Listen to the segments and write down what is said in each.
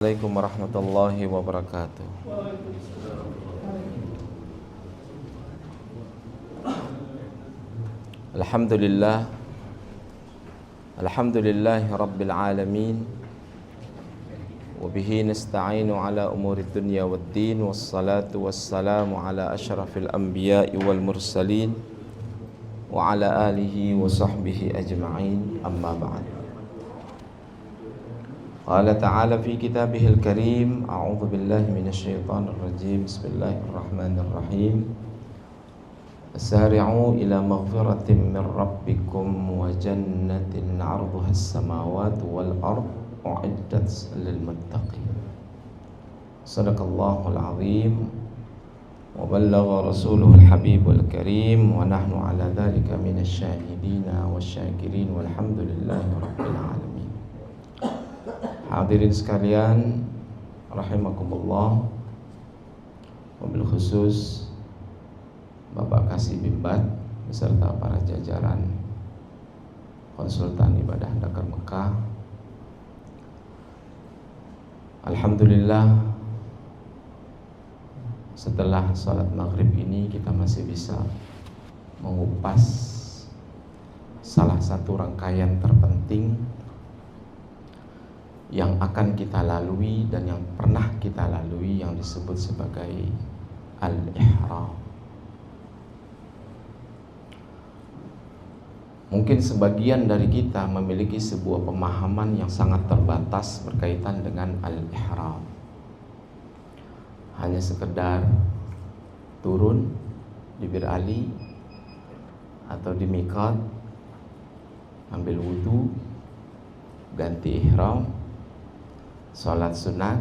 Assalamualaikum warahmatullahi wabarakatuh. Alhamdulillah, alhamdulillahi rabbil alamin, wabihi nasta'inu ala umuri dunya waddin, wassalatu wassalamu ala ashrafil anbiya'i wal mursalin, wa ala alihi wa sahbihi ajma'in, amma ba'd. Qala ta'ala fi kitabihil karim, a'udzu billahi minasyaitonir rajim, bismillahirrahmanirrahim. Asari'u ila maghfiratin min rabbikum wa jannatin 'arduha as-samawati wal ard u'iddat lil muttaqin. Shadaqallahul 'azim wa ballagha rasuluhul habibul karim wa nahnu 'ala dzalika minasy syahidina wasyakirin walhamdulillahi rabbil alamin. Hadirin sekalian rahimakumullah, wabil khusus Bapak Kasih Bimbat beserta para jajaran konsultan ibadah Dakar Mekah. Alhamdulillah, setelah sholat maghrib ini kita masih bisa mengupas salah satu rangkaian terpenting yang akan kita lalui dan yang pernah kita lalui, yang disebut sebagai al-ihram. Mungkin sebagian dari kita memiliki sebuah pemahaman yang sangat terbatas berkaitan dengan al-ihram. Hanya sekedar turun di Bir Ali atau di miqat, ambil wudu, ganti ihram, sholat sunat,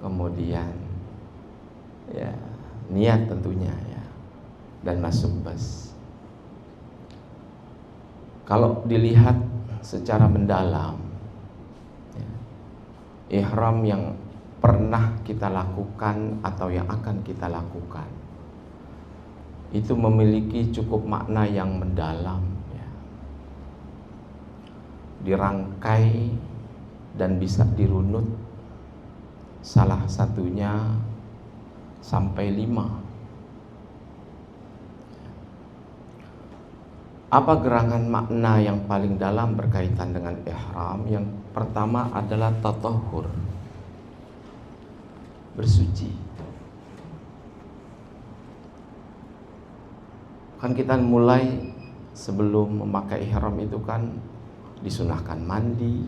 kemudian ya niat tentunya ya, dan masuk bus. Kalau dilihat secara mendalam ya, ihram yang pernah kita lakukan atau yang akan kita lakukan itu memiliki cukup makna yang mendalam ya. Dirangkai dan bisa dirunut salah satunya sampai 5. Apa gerangan makna yang paling dalam berkaitan dengan ihram? Yang pertama adalah tatahhur, bersuci. Kan kita mulai sebelum memakai ihram itu kan disunahkan mandi,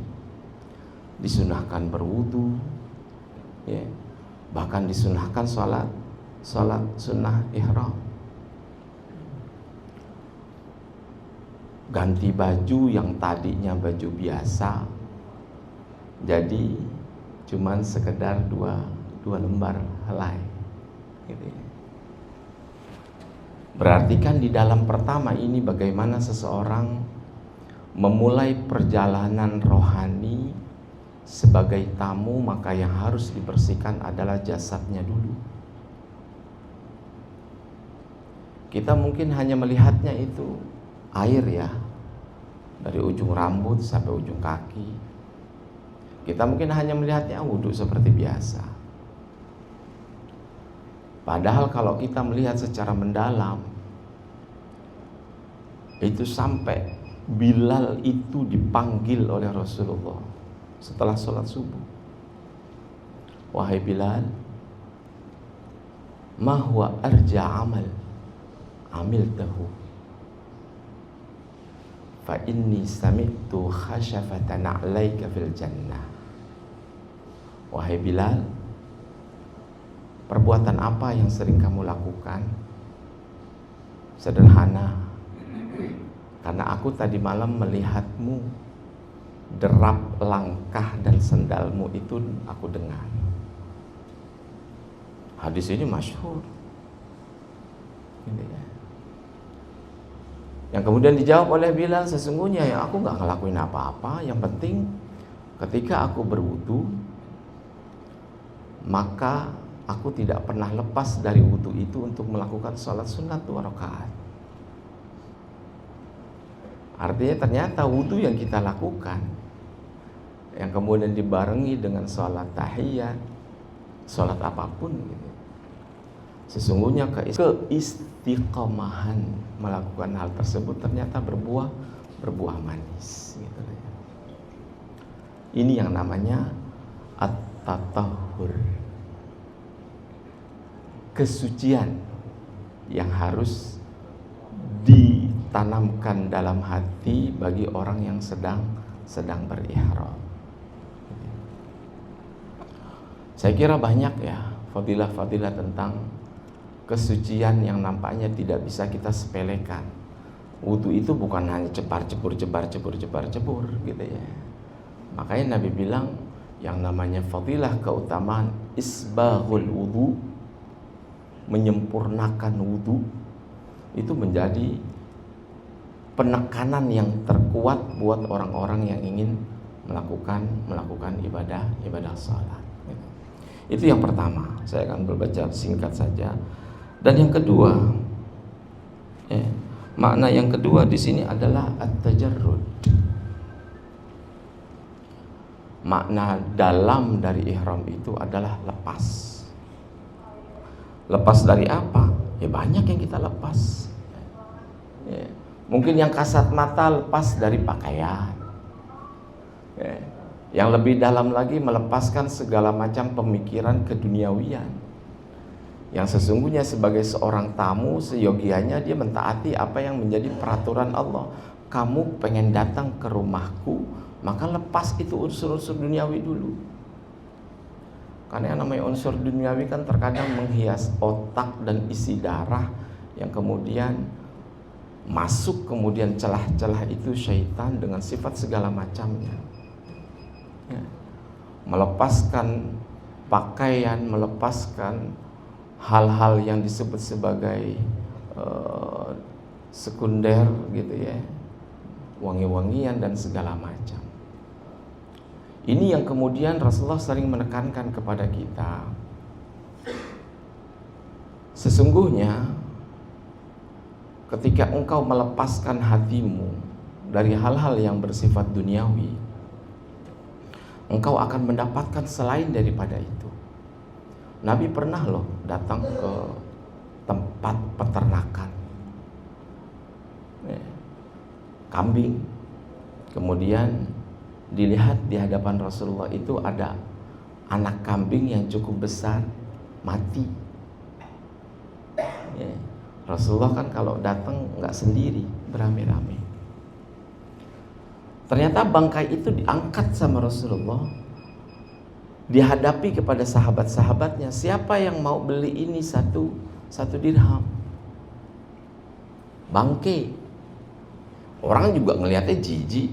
disunahkan berwudu, ya, bahkan disunahkan sholat sunnah ihram, ganti baju yang tadinya baju biasa jadi cuman sekedar dua lembar helai gitu ya. Berarti kan di dalam pertama ini bagaimana seseorang memulai perjalanan rohani sebagai tamu, maka yang harus dibersihkan adalah jasadnya dulu. Kita mungkin hanya melihatnya itu air ya, dari ujung rambut sampai ujung kaki. Kita mungkin hanya melihatnya wudhu seperti biasa. Padahal kalau kita melihat secara mendalam, itu sampai Bilal itu dipanggil oleh Rasulullah setelah sholat subuh. Wahai Bilal, ma huwa arja amal amiltahu fa inni sami'tu khashafatan 'alaika fil jannah. Wahai Bilal, perbuatan apa yang sering kamu lakukan? Sederhana, karena aku tadi malam melihatmu derap langkah dan sendalmu itu aku dengar. Hadis ini masyhur. Ini ya. Yang kemudian dijawab oleh Bilal, sesungguhnya ya aku nggak ngelakuin apa-apa. Yang penting ketika aku berwudu, maka aku tidak pernah lepas dari wudu itu untuk melakukan sholat sunat 2 rakaat. Artinya ternyata wudu yang kita lakukan yang kemudian dibarengi dengan sholat tahiyat, sholat apapun gitu. Sesungguhnya keistiqomahan melakukan hal tersebut ternyata berbuah manis gitu. Ini yang namanya at-tatahhur, kesucian yang harus ditanamkan dalam hati bagi orang yang sedang berihram. Saya kira banyak ya fadilah-fadilah tentang kesucian yang nampaknya tidak bisa kita sepelekan. Wudu itu bukan hanya cebar-cebur gitu ya. Makanya Nabi bilang yang namanya fadilah keutamaan isbaghul wudu, menyempurnakan wudu, itu menjadi penekanan yang terkuat buat orang-orang yang ingin melakukan ibadah salat. Itu yang pertama. Saya akan berbaca singkat saja. Dan yang kedua, makna yang kedua di sini adalah at-tajarrud. Makna dalam dari ihram itu adalah lepas. Lepas dari apa? Ya banyak yang kita lepas. Mungkin yang kasat mata lepas dari pakaian. Yang lebih dalam lagi melepaskan segala macam pemikiran keduniawian. Yang sesungguhnya sebagai seorang tamu seyogianya dia mentaati apa yang menjadi peraturan Allah. Kamu pengen datang ke rumahku, maka lepas itu unsur-unsur duniawi dulu. Karena yang namanya unsur duniawi kan terkadang menghias otak dan isi darah, yang kemudian masuk kemudian celah-celah itu syaitan dengan sifat segala macamnya. Melepaskan pakaian, melepaskan hal-hal yang disebut sebagai sekunder gitu ya, wangi-wangian dan segala macam. Ini yang kemudian Rasulullah sering menekankan kepada kita. Sesungguhnya ketika engkau melepaskan hatimu dari hal-hal yang bersifat duniawi, engkau akan mendapatkan selain daripada itu. Nabi pernah loh datang ke tempat peternakan kambing, kemudian dilihat di hadapan Rasulullah itu ada anak kambing yang cukup besar mati. Rasulullah kan kalau datang nggak sendiri, beramai-ramai. Ternyata bangkai itu diangkat sama Rasulullah, dihadapi kepada sahabat-sahabatnya. Siapa yang mau beli ini satu dirham? Bangkai. Orang juga ngelihatnya jijik.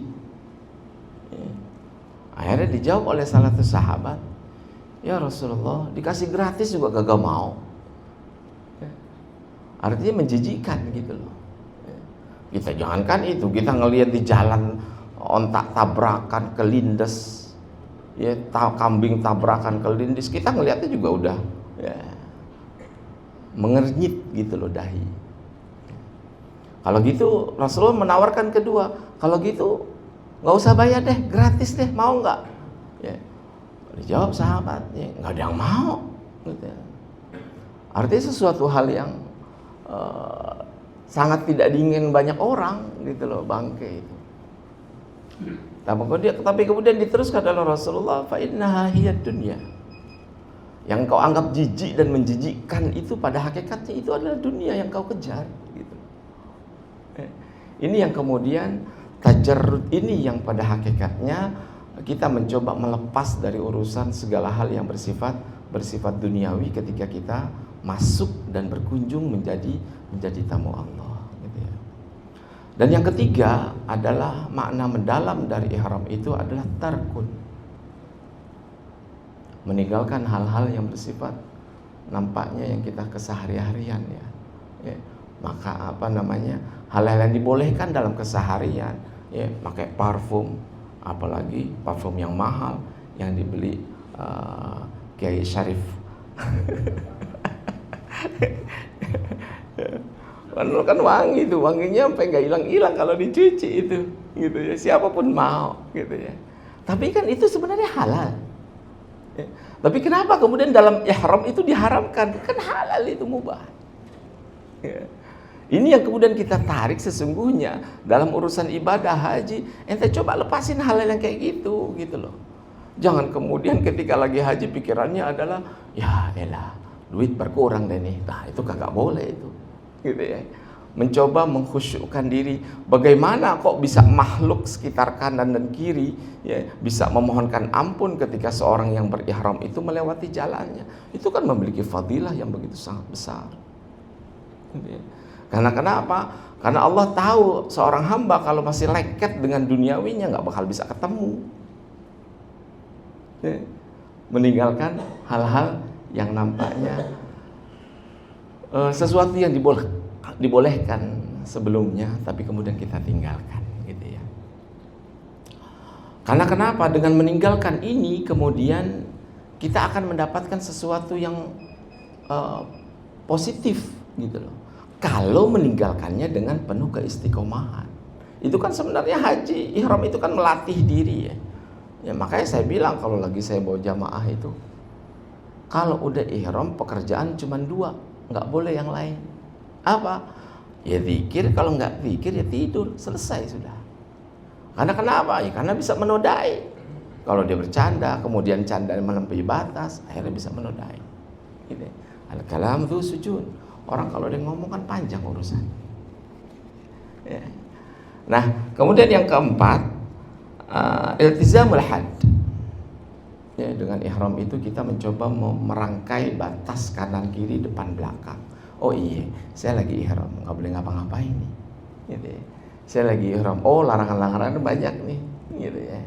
Akhirnya dijawab oleh salah satu sahabat, ya Rasulullah, dikasih gratis juga gak mau. Artinya menjijikan gitu loh. Kita jangankan itu, kita ngelihat di jalan ontak tabrakan kelindes, ya kambing tabrakan kelindes, kita ngelihatnya juga udah ya, mengernyit gitu loh dahi. Kalau gitu Rasulullah menawarkan kedua, kalau gitu nggak usah bayar deh, gratis deh, mau nggak? Ya. Dijawab sahabatnya, nggak ada yang mau. Gitu. Artinya sesuatu hal yang sangat tidak diingin banyak orang, gitu loh, bangkai itu. Tapi kemudian diteruskan oleh Rasulullah, fa innaha hiyad dunya. Yang kau anggap jijik dan menjijikkan itu pada hakikatnya itu adalah dunia yang kau kejar. Gitu. Ini yang kemudian tajarrud ini yang pada hakikatnya kita mencoba melepas dari urusan segala hal yang bersifat duniawi ketika kita masuk dan berkunjung menjadi tamu Allah. Gitu ya. Dan yang ketiga adalah makna mendalam dari ihram itu adalah tarkun, meninggalkan hal-hal yang bersifat nampaknya yang kita kesehari-harian ya. Maka hal-hal yang dibolehkan dalam keseharian, ya, pakai parfum, apalagi parfum yang mahal yang dibeli Kiai Syarif. Kan wangi itu, wanginya sampai nggak hilang-hilang kalau dicuci itu, gitu ya. Siapapun mau, gitu ya. Tapi kan itu sebenarnya halal. Ya. Tapi kenapa kemudian dalam ihram itu diharamkan? Kan halal itu, mubah. Ya. Ini yang kemudian kita tarik sesungguhnya dalam urusan ibadah haji. Ente coba lepasin hal yang kayak gitu loh. Jangan kemudian ketika lagi haji pikirannya adalah ya elah, duit berkurang deh nih. Nah, itu kagak boleh itu. Gitu ya. Mencoba mengkhusyukkan diri. Bagaimana kok bisa makhluk sekitar kanan dan kiri ya bisa memohonkan ampun ketika seorang yang berihram itu melewati jalannya. Itu kan memiliki fadilah yang begitu sangat besar. Gitu ya. Karena kenapa? Karena Allah tahu seorang hamba kalau masih lengket dengan duniawinya nggak bakal bisa ketemu. Ya. Meninggalkan hal-hal yang nampaknya sesuatu yang dibolehkan sebelumnya, tapi kemudian kita tinggalkan, gitu ya. Karena kenapa? Dengan meninggalkan ini kemudian kita akan mendapatkan sesuatu yang positif, gitu loh. Kalau meninggalkannya dengan penuh keistiqomahan, itu kan sebenarnya haji ihram itu kan melatih diri ya. Ya makanya saya bilang kalau lagi saya bawa jamaah itu, kalau udah ihram pekerjaan cuma 2, nggak boleh yang lain. Apa? Ya zikir, kalau nggak zikir ya tidur, selesai sudah. Karena kenapa? Ya karena bisa menodai. Kalau dia bercanda, kemudian canda melampaui batas, akhirnya bisa menodai. Gitu. Al-kalam dzu sujun. Orang kalau dia ngomong kan panjang urusan. Ya. Nah, kemudian yang keempat, iltizamul had. Ya, dengan ihram itu kita mencoba merangkai batas kanan kiri depan belakang. Oh iya, saya lagi ihram, nggak boleh ngapa-ngapain nih, gitu ya. Saya lagi ihram, oh larangan-larangan banyak nih, gitu ya.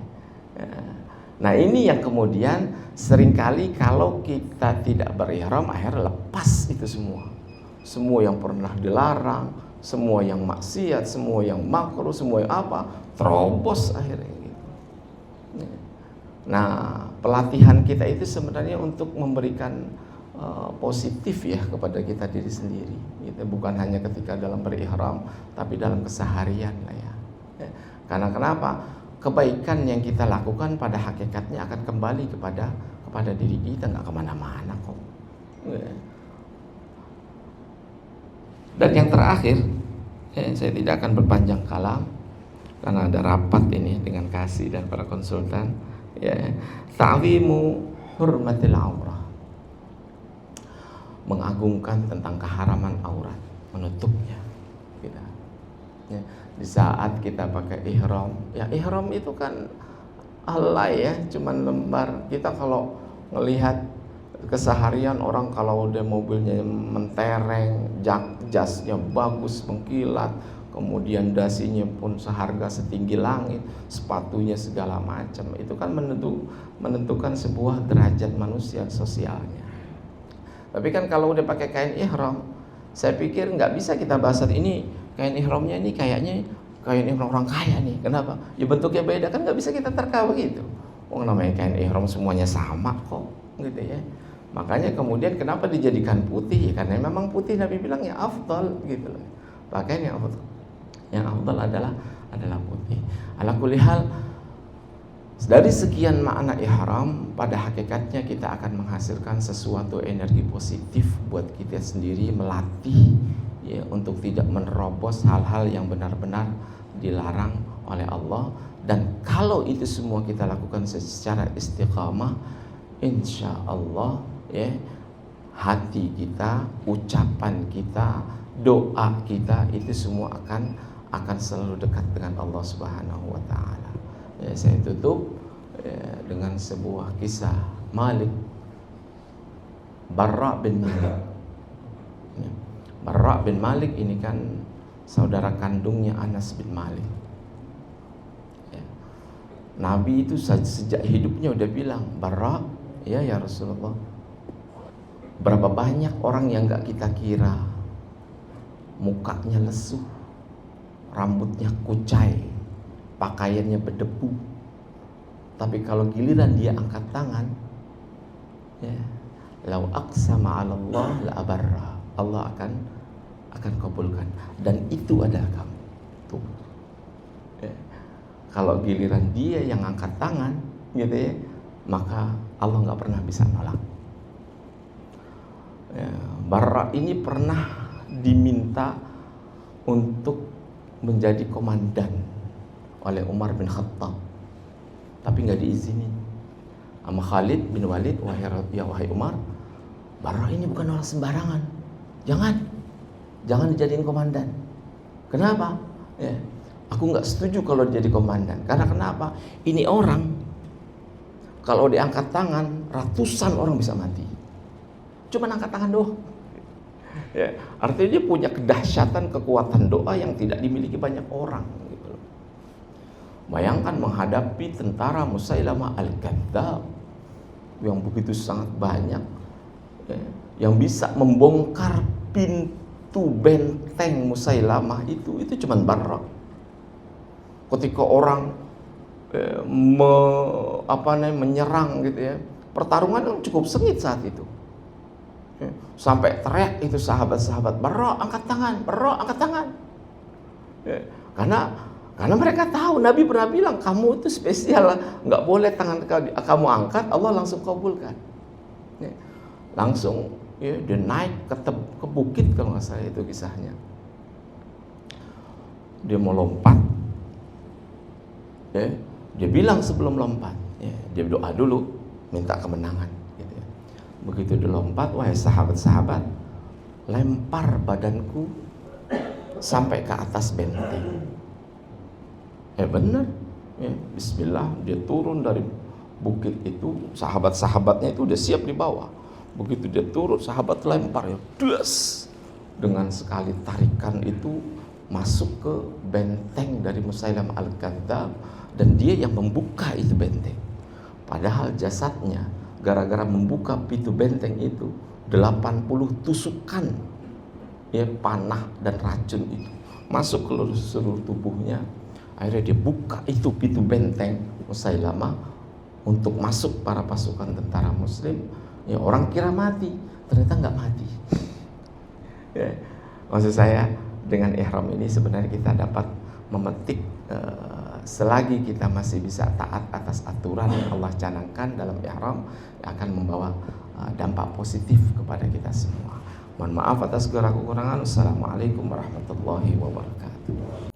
Nah ini yang kemudian seringkali kalau kita tidak berihram akhirnya lepas itu semua yang pernah dilarang, semua yang maksiat, semua yang makruh, semua yang apa, terobos akhirnya gitu. Nah pelatihan kita itu sebenarnya untuk memberikan positif ya kepada kita diri sendiri, gitu. Bukan hanya ketika dalam berihram, tapi dalam keseharian lah ya. Karena kenapa? Kebaikan yang kita lakukan pada hakikatnya akan kembali kepada diri kita, nggak kemana-mana kok. Dan yang terakhir, saya tidak akan berpanjang kalam karena ada rapat ini dengan kasih dan para konsultan. Ya, ta'zimu hurmatil aurah. Mengagungkan tentang keharaman aurat, menutupnya. Gitu. Ya, di saat kita pakai ihram, ya ihram itu kan alay ya, cuman lembar. Kita kalau ngelihat keseharian orang kalau udah mobilnya mentereng, jasnya bagus mengkilat, kemudian dasinya pun seharga setinggi langit, sepatunya segala macam, itu kan menentukan sebuah derajat manusia sosialnya. Tapi kan kalau udah pakai kain ihram, saya pikir nggak bisa kita bahas ini kain ihramnya ini kayaknya kain ihram orang kaya nih. Kenapa? Ya bentuknya beda, kan nggak bisa kita terka begitu. Oh namanya kain ihram semuanya sama kok, gitu ya. Makanya kemudian kenapa dijadikan putih? Ya karena memang putih Nabi bilang ya afdal, gitu loh. Pakaian yang afdal adalah putih. Ala kulli hal, dari sekian makna ihram, pada hakikatnya kita akan menghasilkan sesuatu energi positif buat kita sendiri, melatih ya untuk tidak menerobos hal-hal yang benar-benar dilarang oleh Allah. Dan kalau itu semua kita lakukan secara istiqamah, insya Allah ya, hati kita, ucapan kita, doa kita itu semua akan selalu dekat dengan Allah Subhanahu wa taala. Ya, saya tutup dengan sebuah kisah Malik, Barra bin Malik. Barra bin Malik ini kan saudara kandungnya Anas bin Malik. Ya. Nabi itu sejak hidupnya udah bilang, Barra, ya Rasulullah, berapa banyak orang yang gak kita kira mukanya lesu, rambutnya kucai, pakaiannya berdebu, tapi kalau giliran dia angkat tangan, ya, lau aqsama 'ala Allah la abarra, Allah akan kabulkan, dan itu adalah kamu. Tuh. Ya. Kalau giliran dia yang angkat tangan, gitu ya, maka Allah nggak pernah bisa nolak. Ya, Barra ini pernah diminta untuk menjadi komandan oleh Umar bin Khattab, tapi nggak diizinin sama Khalid bin Walid. Wahai Umar, Barra ini bukan orang sembarangan, jangan dijadiin komandan. Kenapa? Ya, aku nggak setuju kalau jadi komandan. Karena kenapa? Ini orang kalau diangkat tangan ratusan orang bisa mati. Cuma angkat tangan doang. Ya, artinya dia punya kedahsyatan kekuatan doa yang tidak dimiliki banyak orang. Gitu. Bayangkan menghadapi tentara Musailamah Al-Kadzdzab yang begitu sangat banyak, ya, yang bisa membongkar pintu benteng Musailamah itu cuma Barra. Ketika orang menyerang gitu ya, pertarungan cukup sengit saat itu. Sampai teriak itu sahabat-sahabat, Barra angkat tangan, Barra angkat tangan. Karena mereka tahu Nabi pernah bilang, kamu itu spesial, nggak boleh tangan kamu angkat, Allah langsung kabulkan. Langsung ya, dia naik ke bukit kalau nggak salah itu kisahnya. Dia mau lompat, ya, dia bilang sebelum lompat, ya, dia doa dulu, minta kemenangan. Begitu dilompat, wahai sahabat-sahabat, lempar badanku sampai ke atas benteng. Benar, ya, Bismillah, dia turun dari bukit itu, sahabat-sahabatnya itu udah siap di bawah. Begitu dia turun, sahabat lempar ya, das, dengan sekali tarikan itu masuk ke benteng dari Musailamah Al-Kadzdzab, dan dia yang membuka itu benteng. Padahal jasadnya gara-gara membuka pintu benteng itu 80 tusukan ya, panah dan racun itu masuk ke seluruh tubuhnya. Akhirnya dia buka itu pintu benteng Musailamah untuk masuk para pasukan tentara muslim. Ya, orang kira mati, ternyata nggak mati. Ya, maksud saya dengan ihram ini sebenarnya kita dapat memetik selagi kita masih bisa taat atas aturan yang Allah canangkan dalam ihram, akan membawa dampak positif kepada kita semua. Mohon maaf atas segala kekurangan. Assalamualaikum warahmatullahi wabarakatuh.